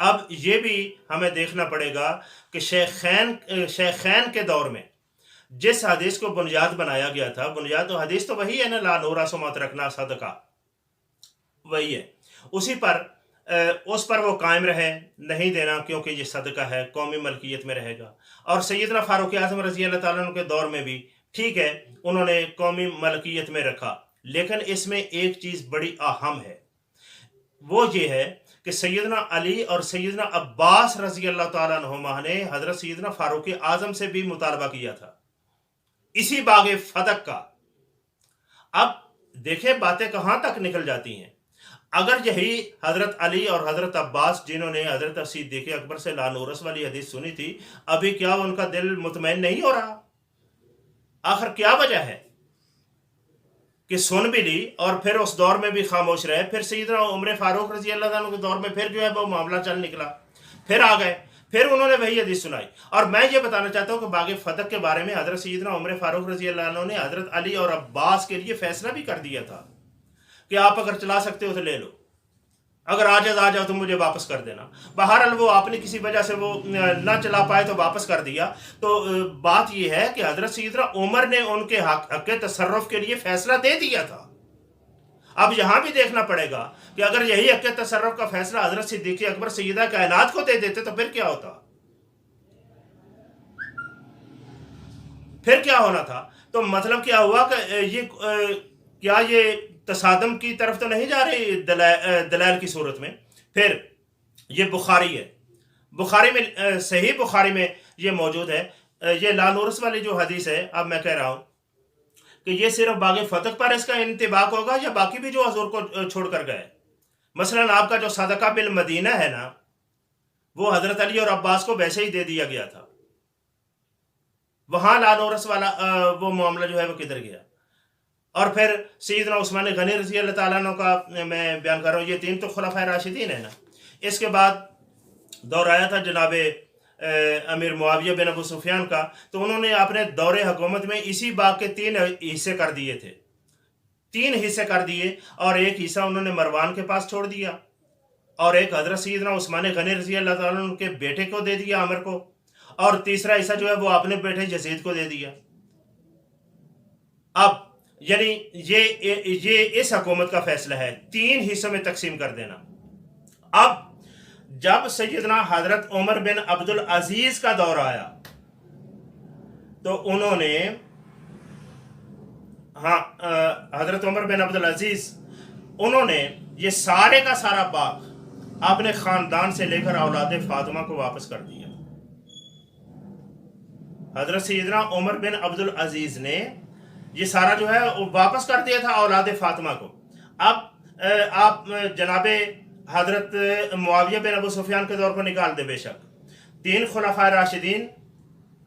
اب یہ بھی ہمیں دیکھنا پڑے گا کہ شیخین کے دور میں جس حدیث کو بنیاد بنایا گیا تھا، بنیاد تو حدیث تو وہی ہے نا، لا نورث مت رکھنا صدقہ، وہی ہے، اسی پر اس پر وہ قائم رہے، نہیں دینا کیونکہ یہ صدقہ ہے، قومی ملکیت میں رہے گا۔ اور سیدنا فاروق اعظم رضی اللہ تعالیٰ عنہ کے دور میں بھی ٹھیک ہے، انہوں نے قومی ملکیت میں رکھا، لیکن اس میں ایک چیز بڑی اہم ہے، وہ یہ ہے کہ سیدنا علی اور سیدنا عباس رضی اللہ تعالیٰ عنہما نے حضرت سیدنا فاروق اعظم سے بھی مطالبہ کیا تھا اسی باغ فتح کا۔ اب دیکھیں باتیں کہاں تک نکل جاتی ہیں۔ اگر یہی حضرت علی اور حضرت عباس جنہوں نے حضرت صدیق اکبر سے لا نورث والی حدیث سنی تھی، ابھی کیا ان کا دل مطمئن نہیں ہو رہا؟ آخر کیا وجہ ہے کہ سن بھی لی اور پھر اس دور میں بھی خاموش رہے، پھر سیدنا عمر فاروق رضی اللہ عنہ کے دور میں پھر جو ہے وہ معاملہ چل نکلا، پھر آ گئے، پھر انہوں نے وہی حدیث سنائی۔ اور میں یہ بتانا چاہتا ہوں کہ باغ فتح کے بارے میں حضرت سیدنا عمر فاروق رضی اللہ عنہ نے حضرت علی اور عباس کے لیے فیصلہ بھی کر دیا تھا کہ آپ اگر چلا سکتے ہو تو لے لو، اگر عاجز آ جاؤ تو مجھے واپس کر دینا۔ بہرحال وہ آپ نے کسی وجہ سے وہ نہ چلا پائے تو واپس کر دیا۔ تو بات یہ ہے کہ حضرت سیدنا عمر نے ان کے حق تصرف کے لیے فیصلہ دے دیا تھا۔ اب یہاں بھی دیکھنا پڑے گا کہ اگر یہی حق تصرف کا فیصلہ حضرت صدیق اکبر سیدہ کائنات کو دے دیتے تو پھر کیا ہوتا؟ پھر کیا ہونا تھا؟ تو مطلب کیا ہوا کہ یہ تصادم کی طرف تو نہیں جا رہی دلائل کی صورت میں؟ پھر یہ بخاری ہے، بخاری میں صحیح بخاری میں یہ موجود ہے، یہ لا نورث والی جو حدیث ہے، اب میں کہہ رہا ہوں کہ یہ صرف باغ فتح پر اس کا انطباق ہوگا یا باقی بھی جو حضور کو چھوڑ کر گئے؟ مثلا آپ کا جو صدقہ بالمدینہ ہے نا، وہ حضرت علی اور عباس کو ویسے ہی دے دیا گیا تھا، وہاں لا نورث والا وہ معاملہ جو ہے وہ کدھر گیا؟ اور پھر سیدنا عثمان غنی رضی اللہ تعالیٰ عنہ کا میں بیان کر رہا ہوں، یہ تین تو خلفائے راشدین ہیں نا۔ اس کے بعد دور آیا تھا جناب امیر معاویہ بن ابو سفیان کا، تو انہوں نے اپنے دور حکومت میں اسی باغ کے 3 حصے کر دیے تھے، 3 حصے کر دیے، اور ایک حصہ انہوں نے مروان کے پاس چھوڑ دیا، اور ایک حضرت سیدنا عثمان غنی رضی اللہ تعالیٰ عنہ کے بیٹے کو دے دیا، عامر کو، اور تیسرا حصہ جو ہے وہ اپنے بیٹے یزید کو دے دیا۔ اب یعنی یہ اس حکومت کا فیصلہ ہے 3 حصوں میں تقسیم کر دینا۔ اب جب سیدنا حضرت عمر بن عبدالعزیز کا دور آیا تو انہوں نے حضرت عمر بن عبدالعزیز انہوں نے یہ سارے کا سارا باغ اپنے خاندان سے لے کر اولاد فاطمہ کو واپس کر دیا۔ حضرت سیدنا عمر بن عبدالعزیز نے یہ سارا جو ہے واپس کر دیا تھا اولاد فاطمہ کو۔ اب آپ جناب حضرت معاویہ بن ابو سفیان کے دور کو نکال دے، بے شک 3 خلفائے راشدین،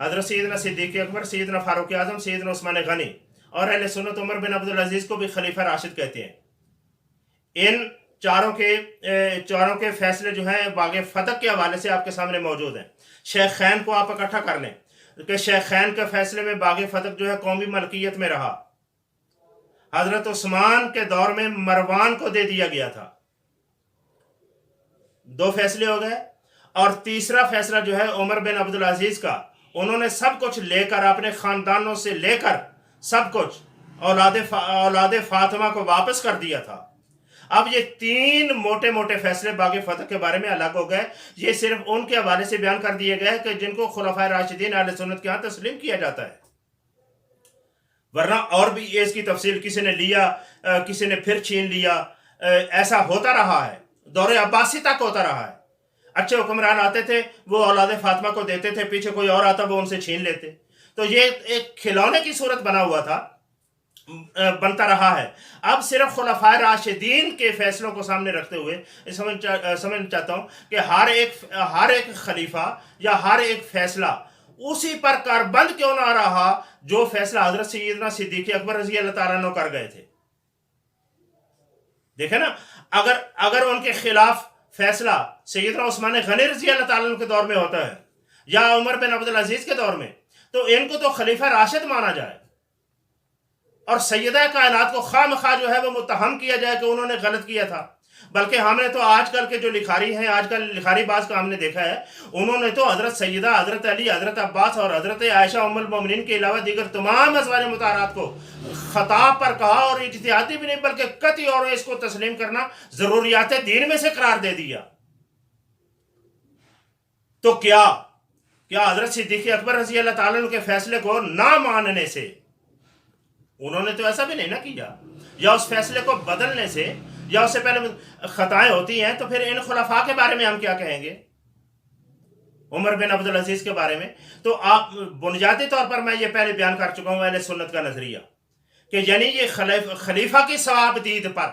حضرت سیدنا صدیق اکبر، سیدنا فاروق اعظم، سیدنا عثمان غنی، اور اہل سنت عمر بن عبدالعزیز کو بھی خلیفہ راشد کہتے ہیں۔ ان چاروں کے فیصلے جو ہیں باغ فتح کے حوالے سے آپ کے سامنے موجود ہیں۔ شیخین کو آپ اکٹھا کر لیں کہ شیخین کے فیصلے میں باغ فتح جو ہے قومی ملکیت میں رہا، حضرت عثمان کے دور میں مروان کو دے دیا گیا تھا۔ 2 فیصلے ہو گئے، اور تیسرا فیصلہ جو ہے عمر بن عبدالعزیز کا، انہوں نے سب کچھ لے کر اپنے خاندانوں سے لے کر سب کچھ اولاد فاطمہ کو واپس کر دیا تھا۔ اب یہ 3 موٹے موٹے فیصلے باغ فتح کے بارے میں الگ ہو گئے، یہ صرف ان کے حوالے سے بیان کر دیے گئے کہ جن کو خلفائے راشدین اہل سنت کے ہاں تسلیم کیا جاتا ہے، ورنہ اور بھی اس کی تفصیل کسی نے لیا، کسی نے پھر چھین لیا، ایسا ہوتا رہا ہے، دور عباسی تک ہوتا رہا ہے۔ اچھے حکمران آتے تھے، وہ اولاد فاطمہ کو دیتے تھے، پیچھے کوئی اور آتا وہ ان سے چھین لیتے، تو یہ ایک کھلونے کی صورت بنتا رہا ہے۔ اب صرف خلفائے راشدین کے فیصلوں کو سامنے رکھتے ہوئے سمجھ چاہتا ہوں کہ ہر ایک خلیفہ یا ہر ایک فیصلہ اسی پر کاربند کیوں نہ رہا جو فیصلہ حضرت سیدنا صدیق اکبر رضی اللہ تعالیٰ عنہ کر گئے تھے۔ دیکھیں نا، اگر ان کے خلاف فیصلہ سیدنا عثمان غنی رضی اللہ تعالیٰ عنہ کے دور میں ہوتا ہے یا عمر بن عبدالعزیز کے دور میں، تو ان کو تو خلیفہ راشد مانا جائے، اور سیدہ کائنات کو خواہ مخواہ جو ہے وہ متہم کیا جائے کہ انہوں نے غلط کیا تھا۔ بلکہ ہم نے تو آج کل کے جو لکھاری ہیں، آج کل لکھاری باز کا ہم نے دیکھا ہے، انہوں نے تو حضرت سیدہ، حضرت علی، حضرت عباس اور حضرت عائشہ ام المومنین کے علاوہ دیگر تمام ازواج مطہرات کو خطا پر کہا، اور اجتہادی بھی نہیں بلکہ قطعی اور اس کو تسلیم کرنا ضروریات دین میں سے قرار دے دیا۔ تو کیا حضرت صدیق اکبر رضی اللہ تعالیٰ عنہ کے فیصلے کو نہ ماننے سے، انہوں نے تو ایسا بھی نہیں نہ کیا، یا اس فیصلے کو بدلنے سے، یا اس سے پہلے خطائیں ہوتی ہیں، تو پھر ان خلفاء کے بارے میں ہم کیا کہیں گے؟ عمر بن عبدالعزیز کے بارے میں تو آپ بنیادی طور پر میں یہ پہلے بیان کر چکا ہوں اہل سنت کا نظریہ، کہ یعنی یہ خلیفہ کی ثواب دید پر،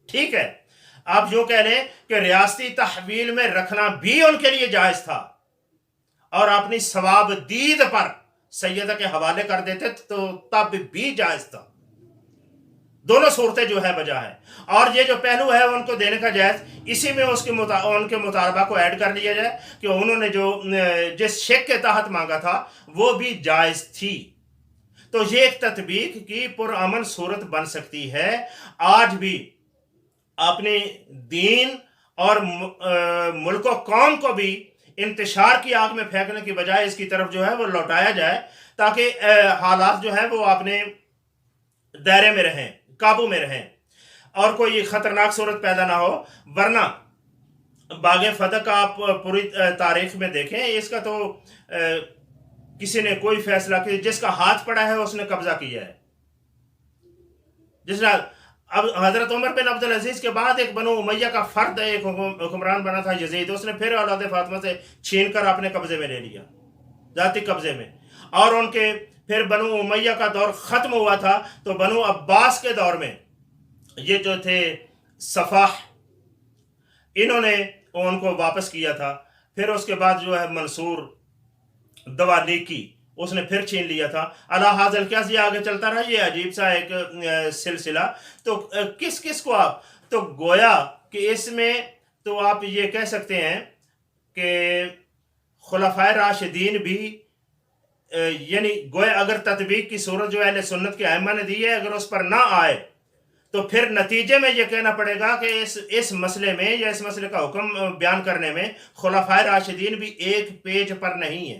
ٹھیک ہے، آپ جو کہہ لیں کہ ریاستی تحویل میں رکھنا بھی ان کے لیے جائز تھا، اور اپنی ثواب دید پر سیدہ کے حوالے کر دیتے تو تب بھی جائز تھا۔ دونوں صورتیں جو ہے بجا ہے، اور یہ جو پہلو ہے ان کو دینے کا جائز، اسی میں ان کے مطالبہ کو ایڈ کر لیا جائے کہ انہوں نے جو جس شک کے تحت مانگا تھا وہ بھی جائز تھی۔ تو یہ ایک تطبیق کی پرامن صورت بن سکتی ہے۔ آج بھی اپنے دین اور ملک و قوم کو بھی انتشار کی آگ میں پھینکنے کی بجائے اس کی طرف جو ہے وہ لوٹایا جائے، تاکہ حالات جو ہیں وہ اپنے دائرے میں رہیں، قابو میں رہیں، اور کوئی خطرناک صورت پیدا نہ ہو۔ ورنہ باغ فتح کا آپ پوری تاریخ میں دیکھیں، اس کا تو کسی نے کوئی فیصلہ کیا، جس کا ہاتھ پڑا ہے اس نے قبضہ کیا ہے۔ جس نے اب حضرت عمر بن عبدالعزیز کے بعد ایک بنو امیہ کا فرد ایک حکمران بنا تھا یزید، اس نے پھر اولاد فاطمہ سے چھین کر اپنے قبضے میں لے لیا، ذاتی قبضے میں۔ اور ان کے پھر بنو امیہ کا دور ختم ہوا تھا تو بنو عباس کے دور میں یہ جو تھے صفاح، انہوں نے ان کو واپس کیا تھا۔ پھر اس کے بعد جو ہے منصور دوالیکی، اس نے پھر چھین لیا تھا۔ اللہ حاضر کیسے یہ آگے چلتا رہا، یہ عجیب سا ایک سلسلہ۔ تو کس کو آپ تو گویا کہ اس میں تو آپ یہ کہہ سکتے ہیں کہ خلفائے راشدین بھی یعنی گویا اگر تطبیق کی صورت جو اہل سنت کے ائمہ نے دی ہے، اگر اس پر نہ آئے تو پھر نتیجے میں یہ کہنا پڑے گا کہ اس مسئلے میں یا اس مسئلے کا حکم بیان کرنے میں خلفائے راشدین بھی ایک پیج پر نہیں ہے۔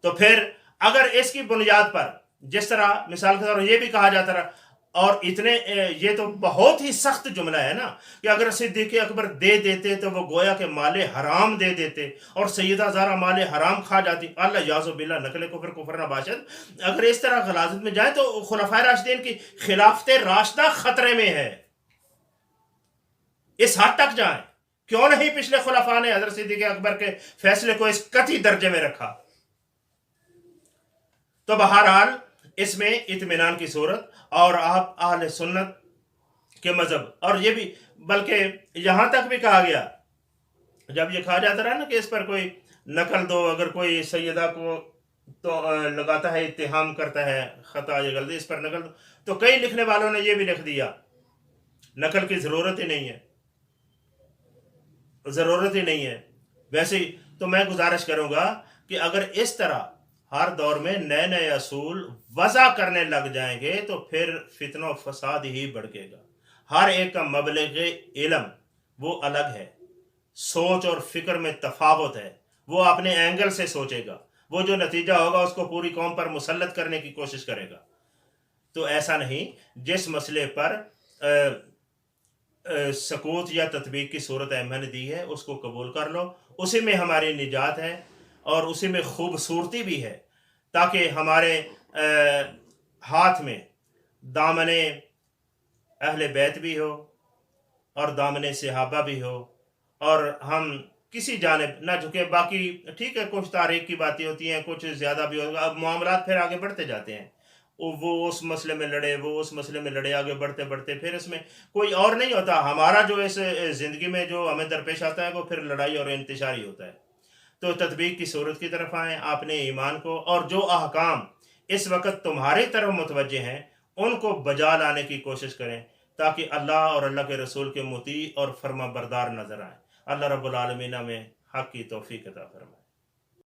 تو پھر اگر اس کی بنیاد پر جس طرح مثال کے طور پر یہ بھی کہا جاتا رہا، اور یہ تو بہت ہی سخت جملہ ہے نا، کہ اگر صدیق اکبر دے دیتے تو وہ گویا کہ مال حرام دے دیتے، اور سیدہ زہرا مال حرام کھا جاتی، اللہ یعوذ باللہ، نقل کفر نہ باشد۔ اگر اس طرح غلاظت میں جائیں تو خلفائے راشدین کی خلافت راشدہ خطرے میں ہے، اس حد تک جائیں۔ کیوں نہیں پچھلے خلفاء نے حضرت صدیق اکبر کے فیصلے کو اس قطعی درجے میں رکھا؟ تو بہرحال اس میں اطمینان کی صورت، اور آپ اہل سنت کے مذہب، اور یہ بھی بلکہ یہاں تک بھی کہا گیا، جب یہ کہا جاتا رہا نا کہ اس پر کوئی نقل دو، اگر کوئی سیدہ کو تو لگاتا ہے، اتہام کرتا ہے، خطا یا غلطی، اس پر نقل دو، تو کئی لکھنے والوں نے یہ بھی لکھ دیا نقل کی ضرورت ہی نہیں ہے، ضرورت ہی نہیں ہے۔ ویسے تو میں گزارش کروں گا کہ اگر اس طرح ہر دور میں نئے نئے اصول وضع کرنے لگ جائیں گے تو پھر فتنہ و فساد ہی بڑھے گا۔ ہر ایک کا مبلغ علم وہ الگ ہے، سوچ اور فکر میں تفاوت ہے، وہ اپنے اینگل سے سوچے گا، وہ جو نتیجہ ہوگا اس کو پوری قوم پر مسلط کرنے کی کوشش کرے گا۔ تو ایسا نہیں، جس مسئلے پر سکوت یا تطبیق کی صورت ائمہ نے دی ہے اس کو قبول کر لو، اسی میں ہماری نجات ہے، اور اسی میں خوبصورتی بھی ہے، تاکہ ہمارے ہاتھ میں دامن اہل بیت بھی ہو اور دامن صحابہ بھی ہو، اور ہم کسی جانب نہ جھکے۔ باقی ٹھیک ہے، کچھ تاریخ کی باتیں ہوتی ہیں، کچھ زیادہ بھی ہوگا، اب معاملات پھر آگے بڑھتے جاتے ہیں، وہ اس مسئلے میں لڑے، وہ اس مسئلے میں لڑے، آگے بڑھتے بڑھتے پھر اس میں کوئی اور نہیں ہوتا۔ ہمارا جو اس زندگی میں جو ہمیں درپیش آتا ہے وہ پھر لڑائی اور انتشاری ہوتا ہے۔ تو تطبیق کی صورت کی طرف آئیں، اپنے ایمان کو، اور جو احکام اس وقت تمہاری طرف متوجہ ہیں ان کو بجا لانے کی کوشش کریں، تاکہ اللہ اور اللہ کے رسول کے مطیع اور فرما بردار نظر آئیں۔ اللہ رب العالمین ہمیں حق کی توفیق عطا فرمائے۔